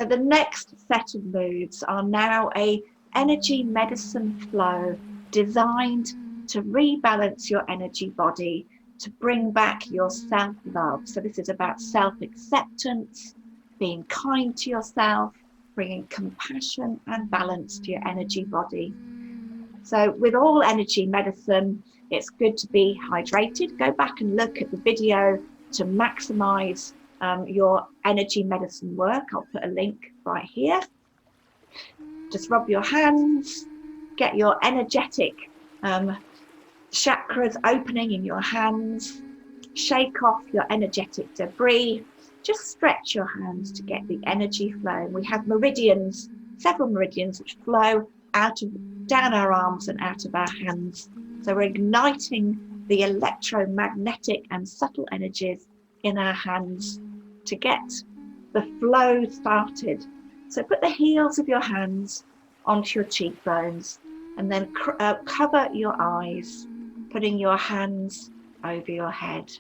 So the next set of moves are now a energy medicine flow designed to rebalance your energy body, to bring back your self-love. So this is about self-acceptance, being kind to yourself, bringing compassion and balance to your energy body. So with all energy medicine, it's good to be hydrated. Go back and look at the video to maximize your energy medicine work. I'll put a link right here. Just rub your hands, get your energetic chakras opening in your hands, shake off your energetic debris, just stretch your hands to get the energy flowing. We have meridians, several meridians which flow down our arms and out of our hands. So we're igniting the electromagnetic and subtle energies in our hands to get the flow started. So put the heels of your hands onto your cheekbones and then cover your eyes, putting your hands over your head.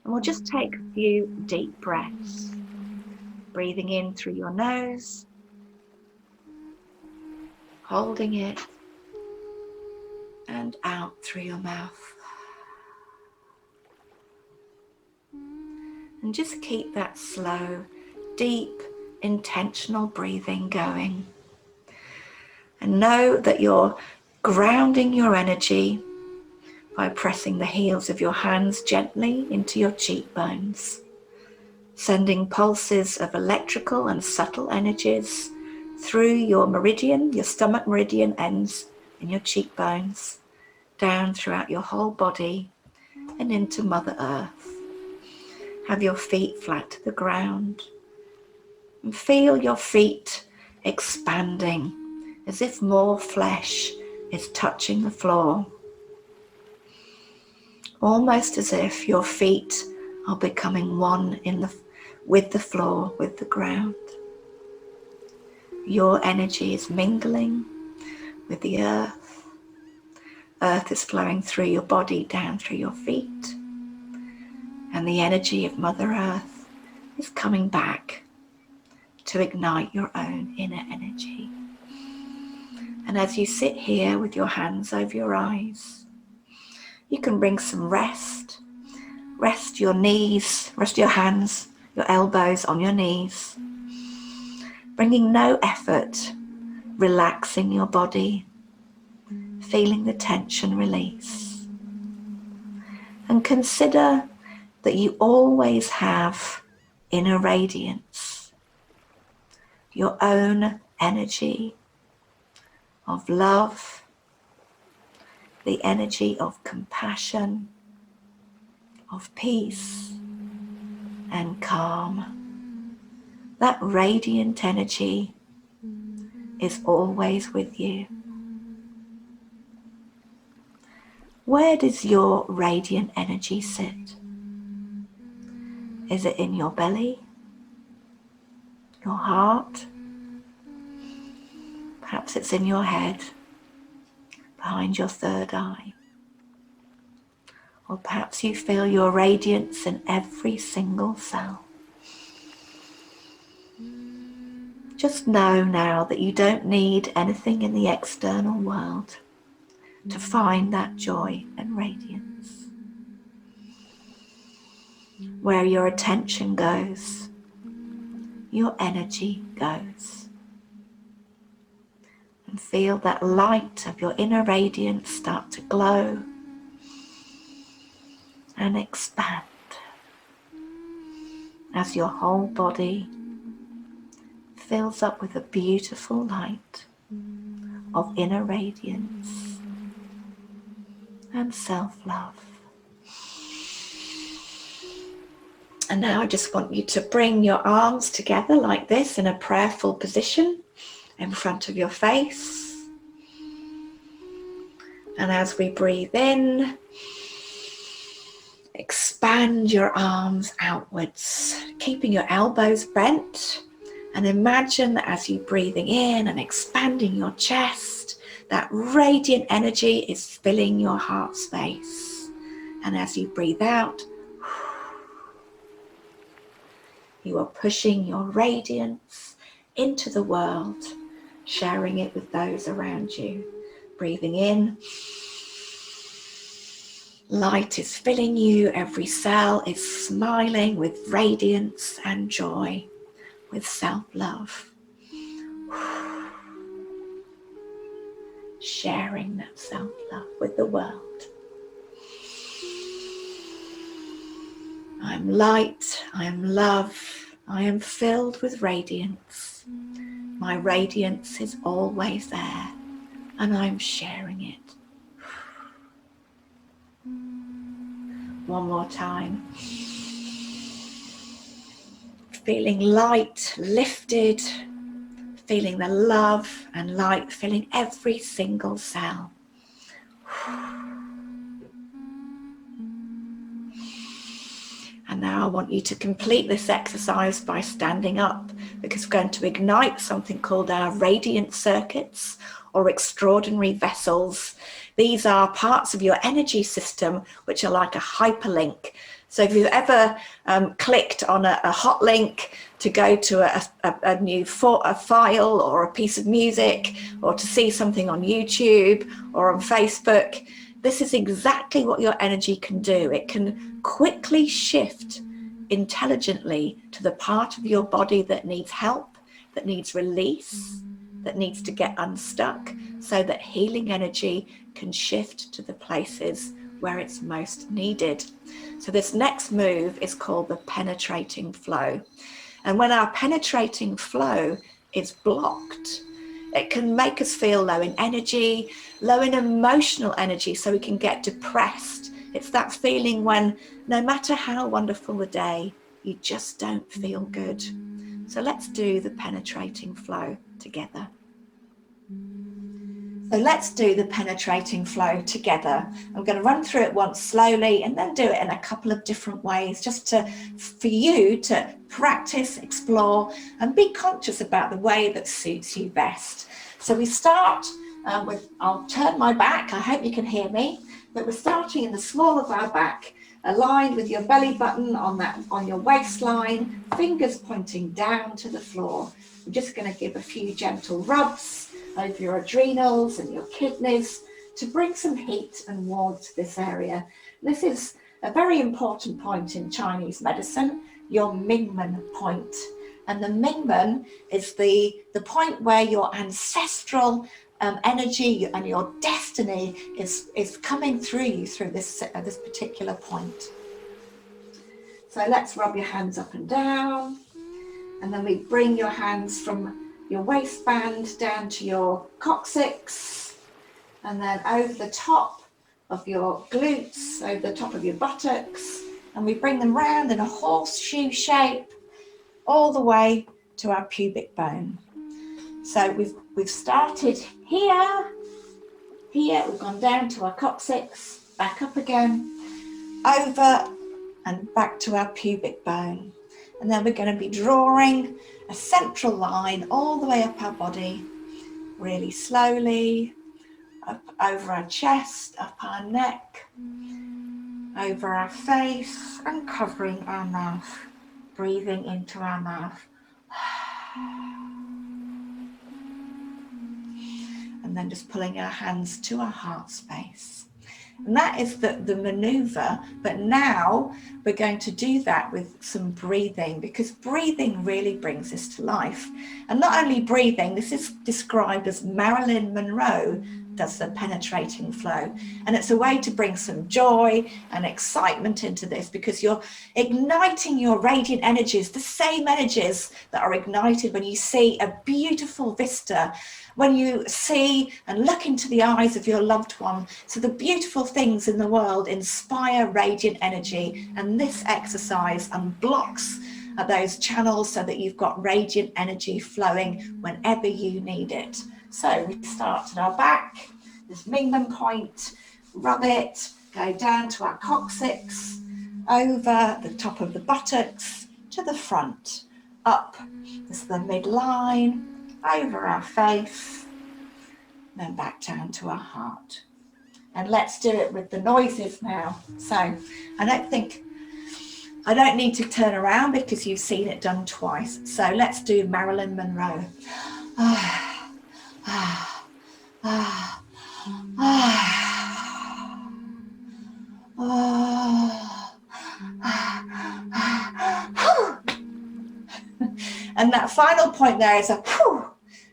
And we'll just take a few deep breaths, breathing in through your nose, holding it, and out through your mouth. And just keep that slow, deep, intentional breathing going. And know that you're grounding your energy by pressing the heels of your hands gently into your cheekbones, sending pulses of electrical and subtle energies through your meridian, your stomach meridian ends in your cheekbones, down throughout your whole body and into Mother Earth. Have your feet flat to the ground and feel your feet expanding as if more flesh is touching the floor. Almost as if your feet are becoming one with the floor, with the ground. Your energy is mingling with the earth. Earth is flowing through your body, down through your feet. And the energy of Mother Earth is coming back to ignite your own inner energy. And as you sit here with your hands over your eyes, you can bring some rest. Rest your knees, rest your hands, your elbows on your knees. Bringing no effort, relaxing your body, feeling the tension release. And consider that you always have inner radiance, your own energy of love, the energy of compassion, of peace and calm. That radiant energy is always with you. Where does your radiant energy sit? Is it in your belly? Your heart? Perhaps it's in your head, behind your third eye. Or perhaps you feel your radiance in every single cell. Just know now that you don't need anything in the external world to find that joy and radiance. Where your attention goes, your energy goes. And feel that light of your inner radiance start to glow and expand as your whole body fills up with a beautiful light of inner radiance and self-love. And now I just want you to bring your arms together like this in a prayerful position in front of your face. And as we breathe in, expand your arms outwards, keeping your elbows bent. And imagine that as you're breathing in and expanding your chest, that radiant energy is filling your heart space. And as you breathe out, you are pushing your radiance into the world, sharing it with those around you. Breathing in, light is filling you, every cell is smiling with radiance and joy, with self-love. Sharing that self-love with the world. I am light, I am love, I am filled with radiance. My radiance is always there, and I'm sharing it. One more time. Feeling light, lifted, feeling the love and light filling every single cell. And now I want you to complete this exercise by standing up, because we're going to ignite something called our radiant circuits or extraordinary vessels. These are parts of your energy system which are like a hyperlink. So if you've ever clicked on a hot link to go to a new file or a piece of music, or to see something on YouTube or on Facebook, this is exactly what your energy can do. It can quickly shift intelligently to the part of your body that needs help, that needs release, that needs to get unstuck, so that healing energy can shift to the places where it's most needed. So this next move is called the penetrating flow. And when our penetrating flow is blocked, it can make us feel low in energy, low in emotional energy, so we can get depressed. It's that feeling when no matter how wonderful the day, you just don't feel good. So let's do the penetrating flow together. So let's do the penetrating flow together. I'm going to run through it once slowly and then do it in a couple of different ways, just for you to practice, explore, and be conscious about the way that suits you best. So we start with, I'll turn my back, I hope you can hear me, but we're starting in the small of our back, aligned with your belly button on your waistline, fingers pointing down to the floor. I'm just going to give a few gentle rubs over your adrenals and your kidneys to bring some heat and warmth to this area. This is a very important point in Chinese medicine, your Mingmen point. And the Mingmen is the point where your ancestral energy and your destiny is coming through you through this particular point. So let's rub your hands up and down, and then we bring your hands from your waistband down to your coccyx, and then over the top of your glutes, over the top of your buttocks, and we bring them round in a horseshoe shape all the way to our pubic bone. So we've started here, we've gone down to our coccyx, back up again, over and back to our pubic bone. And then we're going to be drawing a central line all the way up our body, really slowly, up over our chest, up our neck, over our face, and covering our mouth, breathing into our mouth. And then just pulling our hands to our heart space. And that is the maneuver, but now we're going to do that with some breathing, because breathing really brings this to life. And not only breathing, this is described as Marilyn Monroe does the penetrating flow. And it's a way to bring some joy and excitement into this, because you're igniting your radiant energies, the same energies that are ignited when you see a beautiful vista, when you see and look into the eyes of your loved one. So the beautiful things in the world inspire radiant energy, and this exercise unblocks those channels so that you've got radiant energy flowing whenever you need it. So we start at our back, this Mingmen point, rub it, go down to our coccyx, over the top of the buttocks to the front, up, this is the midline, over our face, then back down to our heart. And let's do it with the noises now. So I don't think I don't need to turn around because you've seen it done twice. So let's do Marilyn Monroe. Ah, ah, ah, ah, ah, ah. And that final point there is a whew.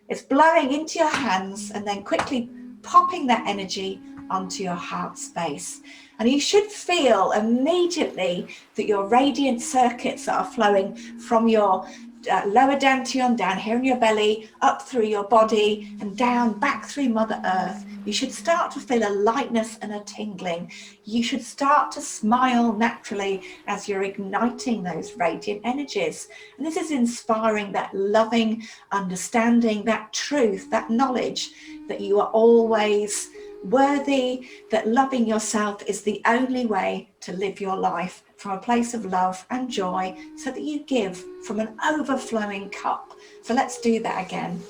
It's blowing into your hands and then quickly popping that energy onto your heart space. And you should feel immediately that your radiant circuits are flowing from your lower dantian, down here in your belly, up through your body and down back through Mother Earth. You should start to feel a lightness and a tingling. You should start to smile naturally as you're igniting those radiant energies. And this is inspiring that loving understanding, that truth, that knowledge that you are always worthy, that loving yourself is the only way to live your life from a place of love and joy, so that you give from an overflowing cup. So let's do that again.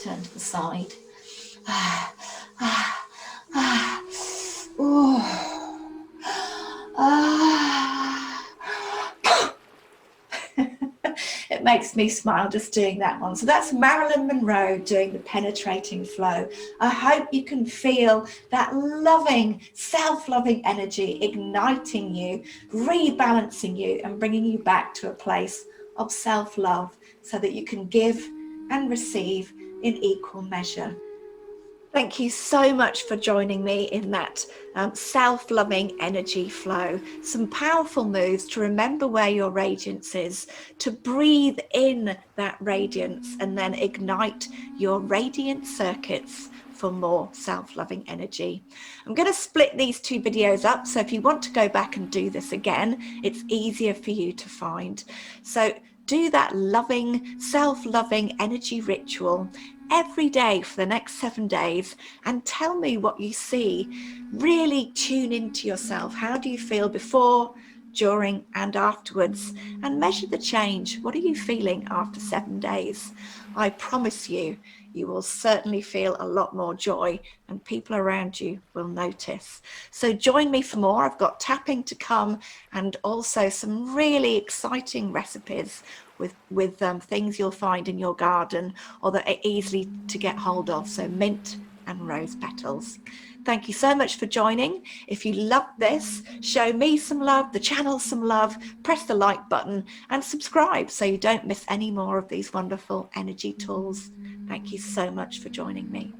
Turn to the side. Ah, ah, ah, ooh, ah. It makes me smile just doing that one. So that's Marilyn Monroe doing the penetrating flow. I hope you can feel that loving, self-loving energy igniting you, rebalancing you and bringing you back to a place of self-love so that you can give and receive in equal measure. Thank you so much for joining me in that self-loving energy flow. Some powerful moves to remember where your radiance is, to breathe in that radiance and then ignite your radiant circuits for more self-loving energy. I'm going to split these two videos up, so if you want to go back and do this again, it's easier for you to find. So do that loving, self-loving energy ritual every day for the next 7 days and tell me what you see. Really tune into yourself. How do you feel before, during and afterwards? And measure the change. What are you feeling after 7 days? I promise you, you will certainly feel a lot more joy and people around you will notice. So join me for more. I've got tapping to come and also some really exciting recipes with things you'll find in your garden or that are easily to get hold of. So mint and rose petals. Thank you so much for joining. If you loved this, show me some love, the channel some love, press the like button and subscribe so you don't miss any more of these wonderful energy tools. Thank you so much for joining me.